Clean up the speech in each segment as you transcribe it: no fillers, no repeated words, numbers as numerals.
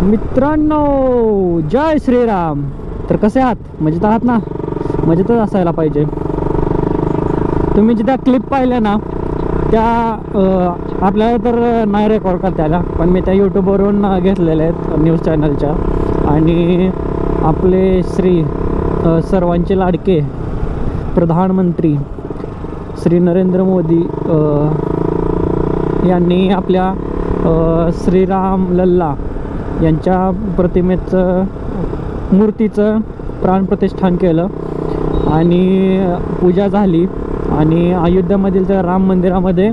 मित्रांनो, जय श्रीराम. तर कसे आहात? मजेत आहात ना? मजेतच असायला पाहिजे. तुम्ही ज्या क्लिप पाहिल्या ना त्या आपल्याला तर नाही रेकॉर्ड करता आल्या, पण मी त्या यूट्यूबवरून घेतलेल्या आहेत न्यूज चॅनलच्या. आणि आपले श्री सर्वांचे लाडके प्रधानमंत्री श्री नरेंद्र मोदी यांनी आपल्या श्रीराम लल्ला यांच्या प्रतिमेचं मूर्तीचं प्राणप्रतिष्ठान केलं आणि पूजा झाली. आणि अयोध्यामधील त्या राम मंदिरामध्ये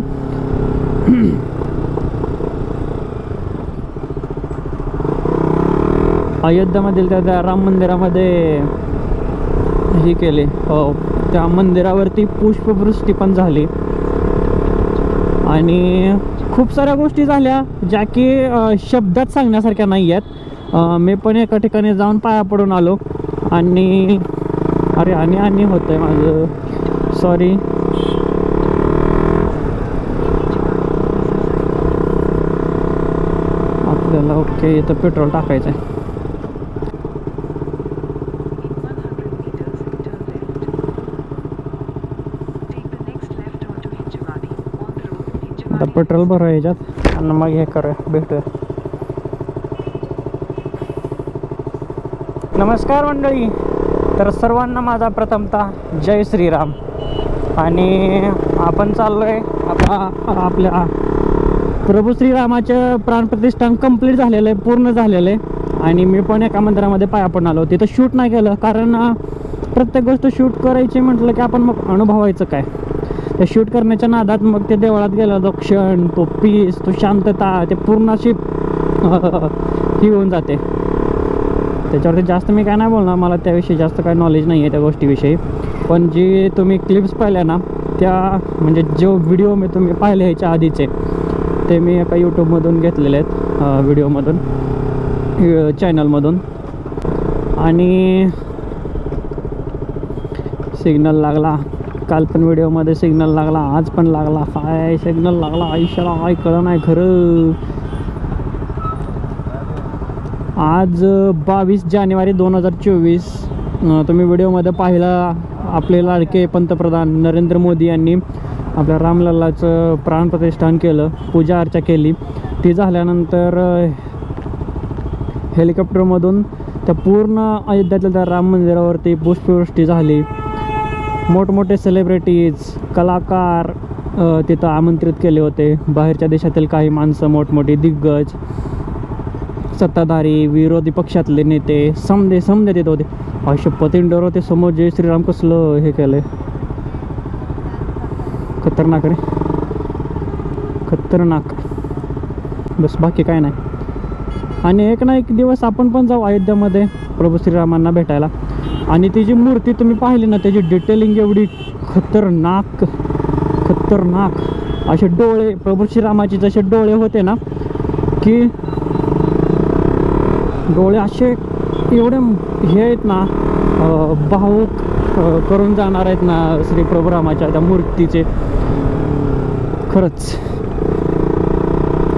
त्या राम मंदिरामध्ये हे केले. त्या मंदिरावरती पुष्पवृष्टी पण झाली आणि खूप साऱ्या गोष्टी झाल्या ज्या की शब्दात सांगण्यासारख्या नाही आहेत. मी पण एका ठिकाणी जाऊन पाया पडून आलो आणि अरे आणि होतं आहे माझं, सॉरी. आपल्याला ओके इथं पेट्रोल टाकायचं आहे. आता पेट्रोल भरूया ह्याच्यात आणि मग हे करूया, भेटूया. नमस्कार मंडळी. तर सर्वांना माझा प्रथमतः जय श्रीराम. आणि आपण चाललोय आपल्या प्रभू श्रीरामाचं प्राणप्रतिष्ठान कंप्लीट झालेलं आहे, पूर्ण झालेलं आहे. आणि मी पण एका मंदिरामध्ये पाया पडून आलो. तिथं शूट नाही केलं कारण प्रत्येक गोष्ट शूट करायची म्हटलं की आपण मग अनुभवायचं काय. त्या शूट करण्याच्या नादात मग ते देवळात गेला तो क्षण, तो पीस, तो शांतता, ते पूर्ण अशी ही होऊन जाते. त्याच्यावरती जास्त मी काय नाही बोलणार, मला त्याविषयी जास्त काय नॉलेज नाही आहे त्या गोष्टीविषयी. पण जी तुम्ही क्लिप्स पाहिल्या ना त्या म्हणजे जो व्हिडिओ मी तुम्ही पाहिले ह्याच्या आधीचे ते मी एका यूट्यूबमधून घेतलेले आहेत, व्हिडिओमधून, चॅनलमधून. आणि सिग्नल लागला, काल पण व्हिडिओमध्ये सिग्नल लागला, आज पण लागला. काय सिग्नल लागला आयुष्याला काय कळलं नाही खरं. आज 22 जानेवारी 2024. तुम्ही व्हिडिओमध्ये पाहिला आपले लाडके पंतप्रधान नरेंद्र मोदी यांनी आपल्या रामलल्लाचं प्राणप्रतिष्ठान केलं, पूजा अर्चा केली. ती झाल्यानंतर हेलिकॉप्टरमधून त्या पूर्ण अयोध्यातल्या त्या राम मंदिरावरती पुष्पवृष्टी झाली. मोठमोठे सेलिब्रिटीज, कलाकार तिथं आमंत्रित केले होते. बाहेरच्या देशातील काही माणसं, मोठमोठी दिग्गज, सत्ताधारी, विरोधी पक्षातले नेते, समदे तिथं होते. अशा पतींडर होते समोर. जय श्रीराम कसलं हे केलंय, खतरनाक रे, खतरनाक. बस बाकी काय नाही. आणि एक ना एक दिवस आपण पण जाऊ अयोध्यामध्ये प्रभू श्रीरामांना भेटायला. आणि ती जी मूर्ती तुम्ही पाहिली ना त्याची डिटेलिंग एवढी खतरनाक. असे डोळे प्रभू श्रीरामाचे जसे डोळे होते ना की डोळे असे एवढे हे आहेत ना, भावूक करून जाणार आहेत ना श्री प्रभू रामाच्या त्या मूर्तीचे. खरंच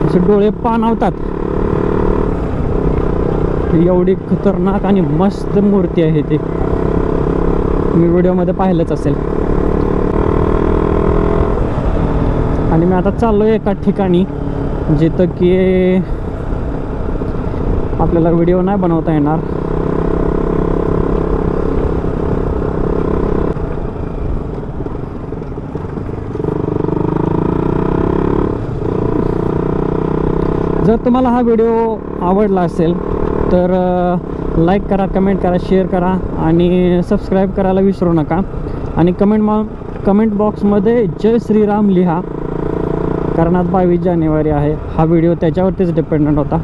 असे डोळे पाणावतात. एवढी खतरनाक आणि मस्त मूर्ती आहे ती. मी व्हिडिओमध्ये पाहिलंच असेल. आणि मी आता चाललोय एका ठिकाणी जिथं की आपल्याला व्हिडिओ नाही बनवता येणार. जर तुम्हाला हा व्हिडिओ आवडला असेल तर लाईक करा, कमेंट करा, शेअर करा आणि सबस्क्राईब करायला विसरू नका. आणि कमेंट बॉक्समध्ये जय श्रीराम लिहा, कारण आज 22 जानेवारी आहे. हा व्हिडिओ त्याच्यावरतीच डिपेंडंट होता.